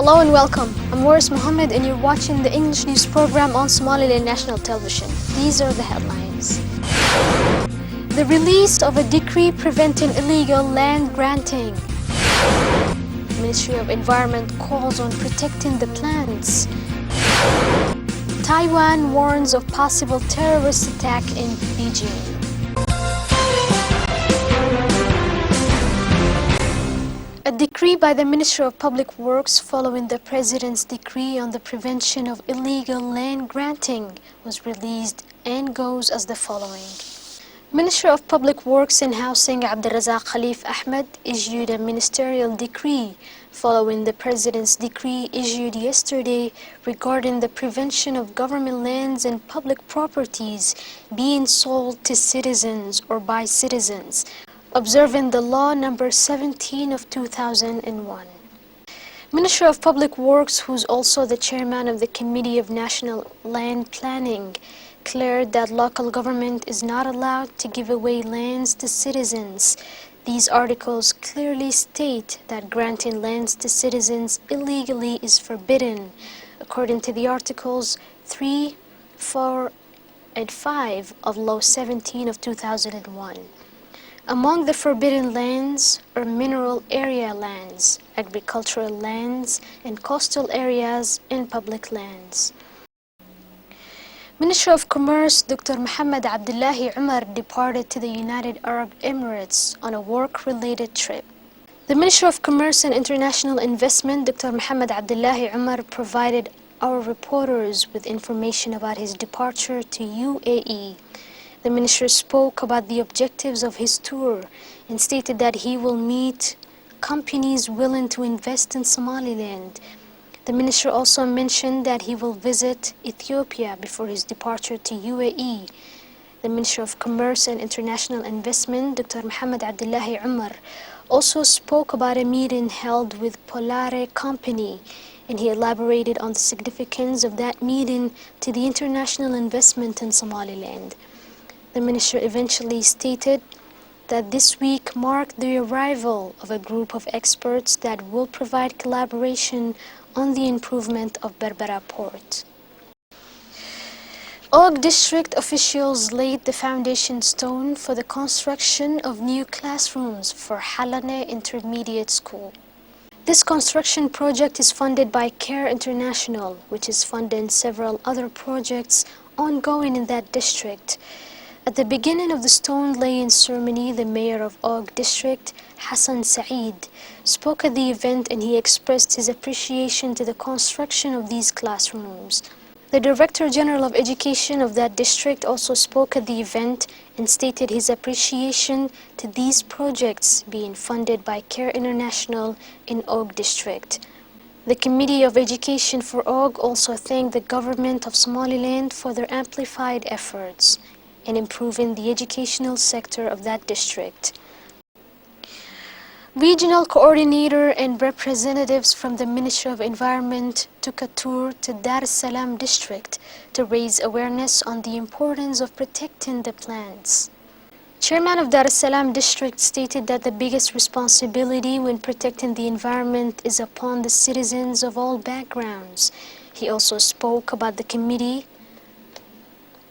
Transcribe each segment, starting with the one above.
Hello and welcome. I'm Waris Mohammed and you're watching the English news program on Somaliland National Television. These are the headlines. The release of a decree preventing illegal land granting. Ministry of Environment calls on protecting the plants. Taiwan warns of possible terrorist attack in Beijing. A decree by the Ministry of Public Works following the President's decree on the prevention of illegal land granting was released and goes as the following. Ministry of Public Works and Housing Abdulrazak Khalif Ahmed issued a ministerial decree following the President's decree issued yesterday regarding the prevention of government lands and public properties being sold to citizens or by citizens, observing the law number 17 of 2001. Ministry of Public Works, who's also the chairman of the Committee of National Land Planning, declared that local government is not allowed to give away lands to citizens. These articles clearly state that granting lands to citizens illegally is forbidden, according to the Articles 3, 4, and 5 of Law 17 of 2001. Among the forbidden lands are mineral area lands, agricultural lands, and coastal areas and public lands. Minister of Commerce Dr. Muhammad Abdullahi Umar departed to the United Arab Emirates on a work-related trip. The Minister of Commerce and International Investment Dr. Muhammad Abdullahi Umar provided our reporters with information about his departure to UAE. The minister spoke about the objectives of his tour and stated that he will meet companies willing to invest in Somaliland. The minister also mentioned that he will visit Ethiopia before his departure to UAE. The Minister of Commerce and International Investment, Dr. Muhammad Abdullahi Umar, also spoke about a meeting held with Polare Company, and he elaborated on the significance of that meeting to the international investment in Somaliland. The minister eventually stated that this week marked the arrival of a group of experts that will provide collaboration on the improvement of Berbera Port. Og District officials laid the foundation stone for the construction of new classrooms for Halane Intermediate School. This construction project is funded by CARE International, which is funding several other projects ongoing in that district. At the beginning of the stone-laying ceremony, the mayor of Og District, Hassan Saeed, spoke at the event and he expressed his appreciation to the construction of these classrooms. The Director General of Education of that district also spoke at the event and stated his appreciation to these projects being funded by CARE International in Og District. The Committee of Education for Og also thanked the government of Somaliland for their amplified efforts in improving the educational sector of that district. Regional coordinator and representatives from the Ministry of Environment took a tour to Dar es Salaam district to raise awareness on the importance of protecting the plants. Chairman of Dar es Salaam district stated that the biggest responsibility when protecting the environment is upon the citizens of all backgrounds. He also spoke about the committee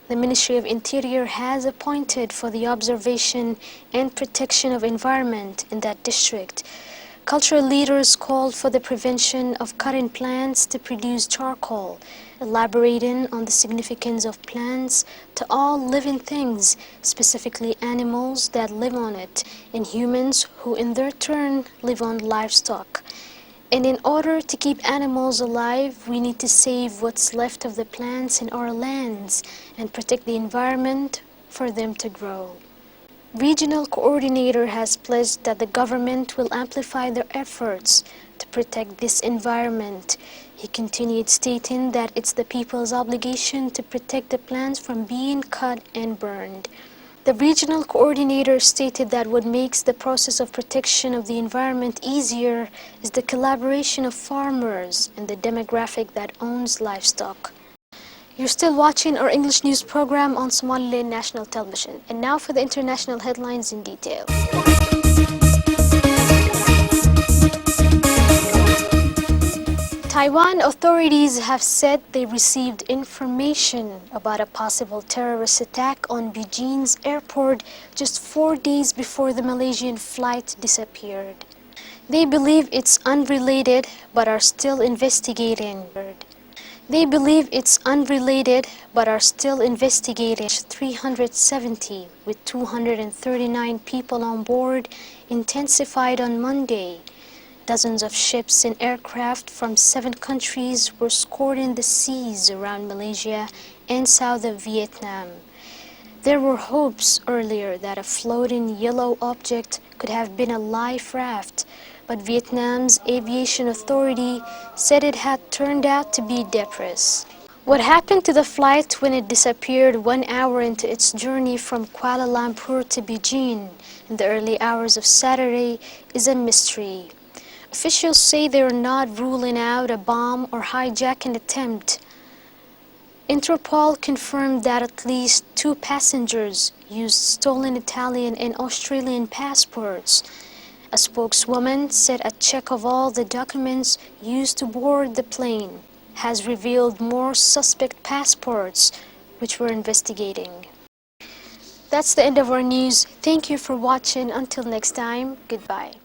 the Ministry of Interior has appointed for the observation and protection of environment in that district. Cultural leaders called for the prevention of cutting plants to produce charcoal, elaborating on the significance of plants to all living things, specifically animals that live on it, and humans who in their turn live on livestock. And in order to keep animals alive, we need to save what's left of the plants in our lands and protect the environment for them to grow. Regional coordinator has pledged that the government will amplify their efforts to protect this environment. He continued stating that it's the people's obligation to protect the plants from being cut and burned. The regional coordinator stated that what makes the process of protection of the environment easier is the collaboration of farmers and the demographic that owns livestock. You're still watching our English news program on Somaliland National Television. And now for the international headlines in detail. Taiwan authorities have said they received information about a possible terrorist attack on Beijing's airport just 4 days before the Malaysian flight disappeared. They believe it's unrelated but are still investigating. They believe it's unrelated but are still investigating. 370 with 239 people on board intensified on Monday. Dozens of ships and aircraft from 7 countries were scouring the seas around Malaysia and south of Vietnam. There were hopes earlier that a floating yellow object could have been a life raft, but Vietnam's aviation authority said it had turned out to be debris. What happened to the flight when it disappeared 1 hour into its journey from Kuala Lumpur to Beijing in the early hours of Saturday is a mystery. Officials say they are not ruling out a bomb or hijacking attempt. Interpol confirmed that at least 2 passengers used stolen Italian and Australian passports. A spokeswoman said a check of all the documents used to board the plane has revealed more suspect passports, which we're investigating. That's the end of our news. Thank you for watching. Until next time, goodbye.